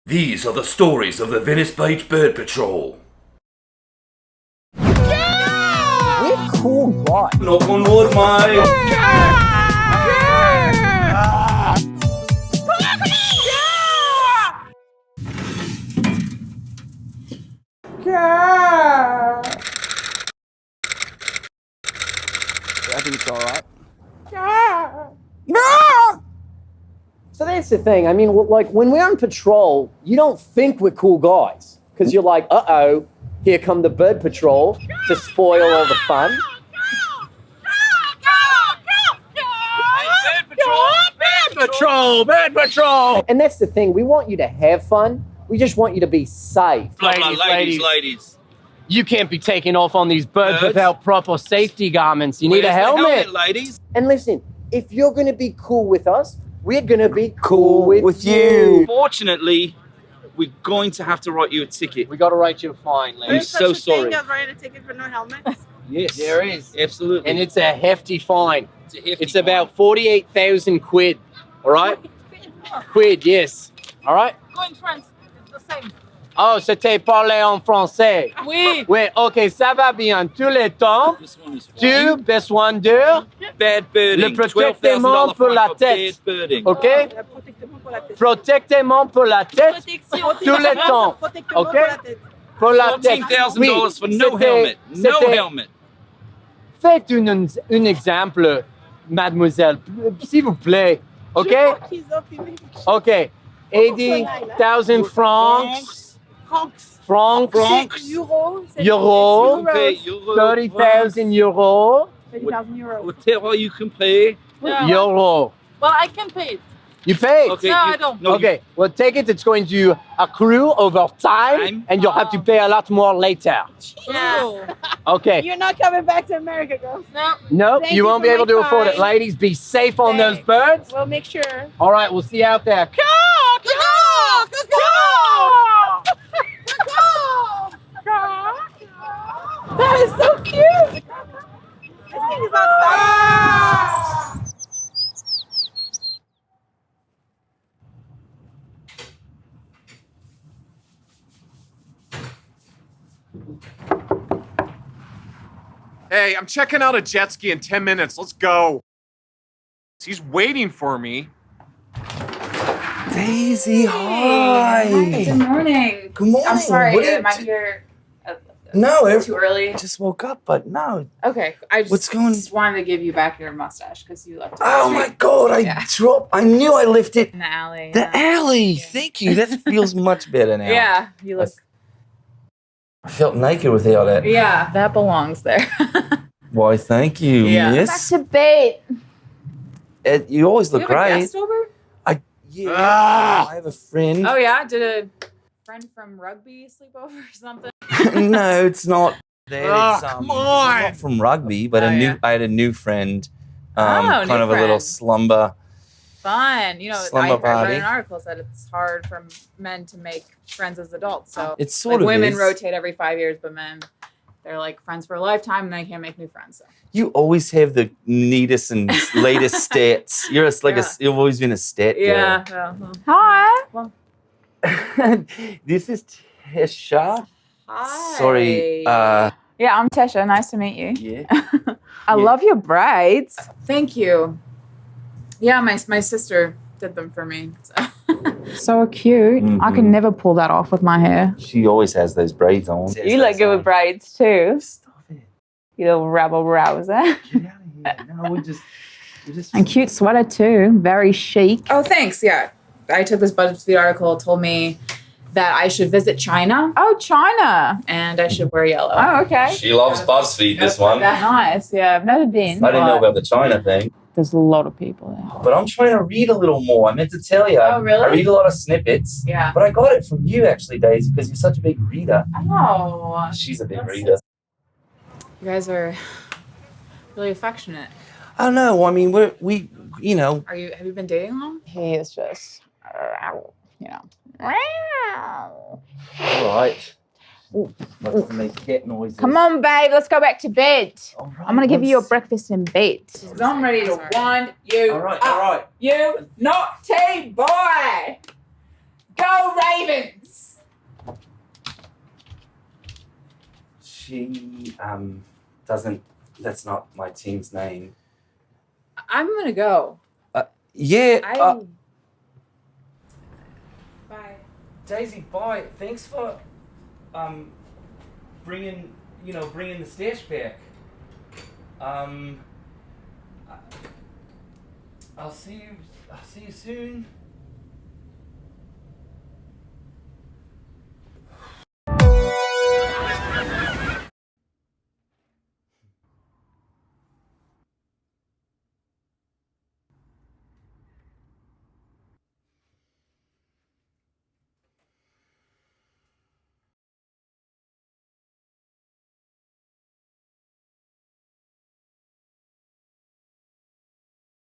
These are the stories of the Venice Beach Bird Patrol. Yeah! We're cool guys. Knock on wood, mate. I think it's all right. No! So that's the thing. I mean, like when we're on patrol, you don't think we're cool guys because you're like, uh-oh, here come the bird patrol to spoil all the fun. Bird patrol. And that's the thing. We want you to have fun. We just want you to be safe. Ladies. You can't be taking off on these birds without proper safety garments. You need a helmet. Ladies. And listen, if you're going to be cool with us, we're going to be cool with you. Fortunately, we're going to have to write you a ticket. We got to write you a fine, lady. I'm so sorry. There's writing a ticket for no helmets? Yes, There is. absolutely. And it's a hefty fine. It's fine. about 48,000 quid. All right? Quid, yes. All right? Go in France. It's the same. Oh, c'était parler en français. Oui. Oui, ok, ça va bien. Tous les temps. This one is fine. Tu, besoin de. Bad birding. Le protectement $12,000 pour la fine for tête. bad birding. Ok? Protectement pour la tête. Protectement pour la tête. Protection. Tous les temps. Protectement Ok? pour la tête. Pour la tête. $14,000 for no c'était- helmet. No c'était- helmet. Faites un exemple, mademoiselle, s'il vous plaît. Ok? Qu'ils ont filmé. Ok. 80,000 francs. Francs. Euro. Euro. Okay, euro. 30,000 euros. 30,000 euros. Whatever you can pay. Euro. Well, I can pay it. You pay? Okay. No, I don't. No, Okay, well, take it. It's going to accrue over time, and you'll have to pay a lot more later. Yeah. Okay. You're not coming back to America, girls. No. Nope, Thank you you won't for be able my to afford it. time. Ladies, be safe on those Thanks. birds. We'll make sure. All right, we'll see you out there. That is so cute. This thing is on fire. Hey, I'm checking out a jet ski in 10 minutes. Let's go. He's waiting for me. Daisy, hi. Good morning. Good morning. I'm sorry, What am I did- here No, too early? I just woke up, but no. Okay, I just, What's going- just wanted to give you back your mustache because you left it Oh my God, Yeah. I knew I left it. in the alley. The alley. Thank you. That feels much better now. Yeah, you look. I felt naked without it. Yeah, that belongs there. Why, thank you. Yeah. Yes. to bait. You always Do you look have a great. guest over? Yeah. Ah. I have a friend. Oh yeah, did a friend from rugby sleep over or something? No, it's not. That. It's, come on. Not from rugby, but Oh, I had a new friend. New kind of a little friend. slumber. Fun. You know, Slumber I read party. an article said it's hard for men to make friends as adults. So It's sort like of women is. rotate every 5 years, but men, they're like friends for a lifetime and they can't make new friends. So. You always have the neatest and latest stats. You're you've always been a stat girl. Yeah. Well, Hi. well, This is Tesha. hi. Sorry. Yeah, I'm Tesha. Nice to meet you. Yeah. I love your braids. Thank you. Yeah, my sister did them for me. So. So cute. I could never pull that off with my hair. She always has those braids on. You look good with braids too. Stop it. You little rebel rouser. Get out of here. No, we're just. And cute sweater too. Very chic. Oh, thanks. Yeah, I took this BuzzFeed article. It told me that I should visit China Oh, China. and I should wear yellow. Oh, okay. She loves BuzzFeed, this one. I Nice. Yeah, I've never been. didn't know but about the China thing, There's a lot of people there. but I'm trying to read a little more. I meant to tell you. Oh, really? I read a lot of snippets. Yeah. But I got it from you, actually, Daisy, because you're such a big reader. Oh, She's a big That's- reader. you guys are really affectionate. I don't know. I mean, we you know. Have you been dating long? He is just, you know. All right. Lots to make cat noises. Come on, babe. Let's go back to bed. All right, I'm going to give you your let's- breakfast in bed. I'm ready to wind you All right, up. all right. You naughty boy. Go Ravens! She doesn't. That's not my team's name. I'm gonna go. Yeah. Bye. Daisy, bye. Thanks for bringing the stash back. I'll see you soon.